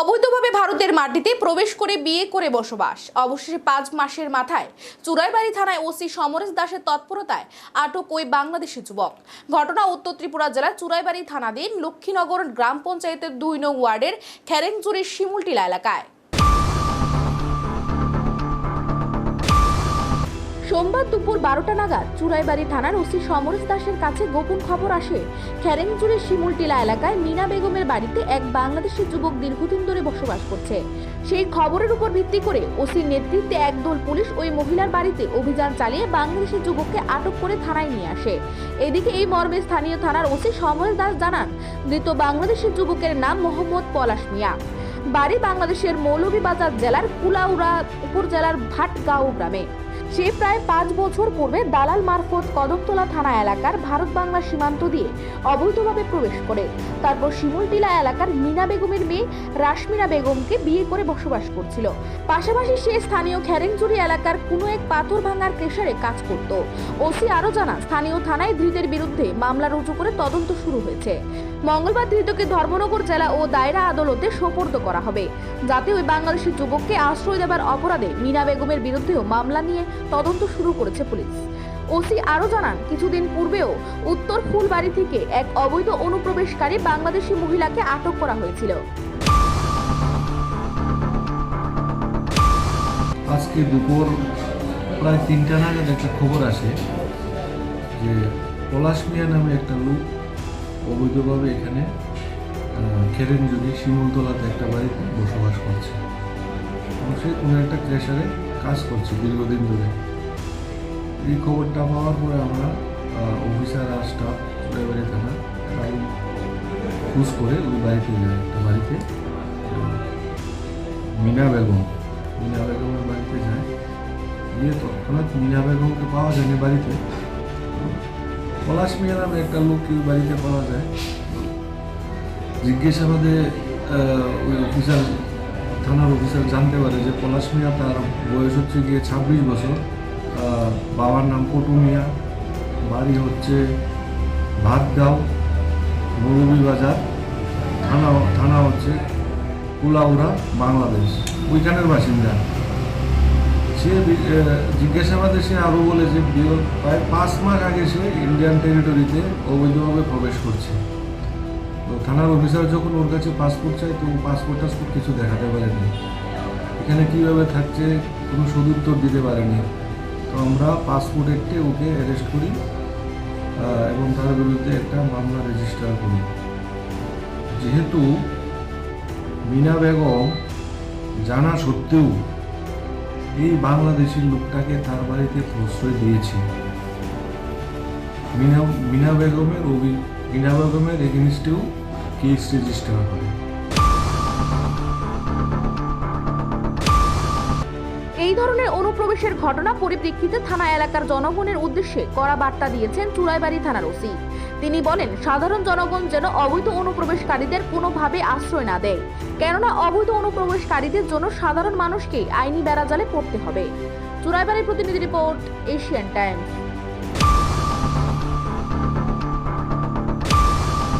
অবৈধভাবে ভারতের মাটিতে প্রবেশ করে বিয়ে করে বসবাস। অবশেষে 5 মাসের মাথায় চুরাইবাড়ি থানায় ওসি সমরেশ দাসের তৎপরতায় আটক ওই বাংলাদেশি যুবক। ঘটনা উত্তর ত্রিপুরা জেলার চুরাইবাড়ি থানাধীন লক্ষ্মীনগর গ্রাম পঞ্চায়েতের 2 নং ওয়ার্ডের খেরেংজুরির শিমুলটিলা এলাকায়। সোমবার দুপুর 12টা নাগাদ চুরাইবাড়ি থানার ওসি সমরেশ দাসের কাছে গোপন খবর আসে খেরেংজুরির শিমুলটিলা এলাকায় মিনা বেগমের বাড়িতে এক বাংলাদেশি যুবক দীর্ঘদিন ধরে বসবাস করছে। সেই খবরের উপর ভিত্তি করে ওসির নেতৃত্বে একদল পুলিশ ওই মহিলার বাড়িতে অভিযান চালিয়ে বাংলাদেশি যুবককে আটক করে থানায় নিয়ে আসে। এদিকে এই মর্মে স্থানীয় থানার ওসি সমরেশ দাস জানান, ধৃত বাংলাদেশি যুবকের নাম মোহাম্মদ পলাশ মিয়া, বাড়ি বাংলাদেশের মৌলভীবাজার জেলার কুলাউড়া উপজেলার ভাটগাঁও গ্রামে। সে প্রায় 5 বছর পূর্বে দালাল মারফত কদমতলা থানা এলাকার ভারত বাংলা সীমান্ত দিয়ে অবৈধভাবে প্রবেশ করে তারপর শিমুলটিলা এলাকার মিনা বেগমের মেয়ে রাশমিনা বেগমকে বিয়ে করে বসবাস করছিল। পাশাপাশি সে স্থানীয় খেরেংজুরি এলাকার কোনো এক পাথর ভাঙার ক্রেশারে কাজ করত। ওসি আরও জানান, স্থানীয় থানায় ধৃতের বিরুদ্ধে মামলা রুজু করে তদন্ত শুরু হয়েছে। মঙ্গলবার ধৃতকে ধর্মনগর জেলা ও দায়রা আদালতে সোপর্দ করা হবে, যাতে ওই বাংলাদেশি যুবককে আশ্রয় দেবার অপরাধে মিনা বেগমের বিরুদ্ধেও মামলা নিয়ে তদন্ত শুরু করেছে পুলিশ। ওসি আরও জানান, কিছুদিন পূর্বেও উত্তর ফুলবাড়ি থেকে এক অবৈধ অনুপ্রবেশকারী বাংলাদেশি মহিলাকে আটক করা হয়েছিল। আজকে দুপুর প্রায় 3টা নাগাদ একটা খবর আসে যে পলাশ মিয়া নামে একটা লোক অবৈধভাবে এখানে খেরেংজুরি শিমুলতলাতে একটা বাড়িতে বসবাস করছে এবং সে কোনো একটা ক্রেশারে কাজ করছে দীর্ঘদিন ধরে। এই খবরটা পাওয়ার পরে আমরা অফিসার আর স্টাফ চুরাইবাড়ি থানা খোঁজ করে ওই বাড়িতে যায়। একটা বাড়িতে মিনা বেগমের বাড়িতে যায়। গিয়ে তৎক্ষণাৎ মিনা বেগমকে পাওয়া যায়নি বাড়িতে, পলাশ মিয়া নামে একটা লোক ওই বাড়িতে পাওয়া যায়। জিজ্ঞাসাবাদে ওই থানার অফিসার জানতে পারে যে পলাশ মিয়া, তার বয়স হচ্ছে গিয়ে 26 বছর, বাবার নাম পটু মিয়া, বাড়ি হচ্ছে ভাটগাঁও, মৌলভীবাজার, থানা হচ্ছে কুলাউড়া, বাংলাদেশ, ওইখানের বাসিন্দা। সে জিজ্ঞাসাবাদে সে আরও বলে যে প্রায় 5 মাস আগে সে ইন্ডিয়ান টেরিটরিতে অবৈধভাবে প্রবেশ করছে। তো থানার অফিসার যখন ওর কাছে পাসপোর্ট চাই, তো পাসপোর্ট কিছু দেখাতে পারেনি। এখানে কীভাবে থাকছে কোনো সদুত্তর দিতে পারেনি। তো আমরা পাসপোর্ট একটে ওকে অ্যারেস্ট করি এবং তার বিরুদ্ধে একটা মামলা রেজিস্টার করি। যেহেতু মিনা বেগম জানা সত্ত্বেও এই বাংলাদেশি লোকটাকে তার বাড়িতে প্রশ্রয় দিয়েছে, মিনা বেগমের এগেনস্টেও কেস রেজিস্টার করে। এই ধরনের অনুপ্রবেশের ঘটনা পরিপ্রেক্ষিতে থানা এলাকার জনগণের উদ্দেশ্যে কড়া বার্তা দিয়েছেন চুরাইবাড়ি থানার ওসি। তিনি বলেন, সাধারণ জনগণ যেন অবৈধ অনুপ্রবেশকারীদের কোনোভাবে আশ্রয় না দেয়, কেননা অবৈধ অনুপ্রবেশকারীদের জন্য সাধারণ মানুষকে আইনি বেড়াজালে পড়তে হবে। চুরাইবাড়ির প্রতিনিধি রিপোর্ট, এশিয়ান টাইমস।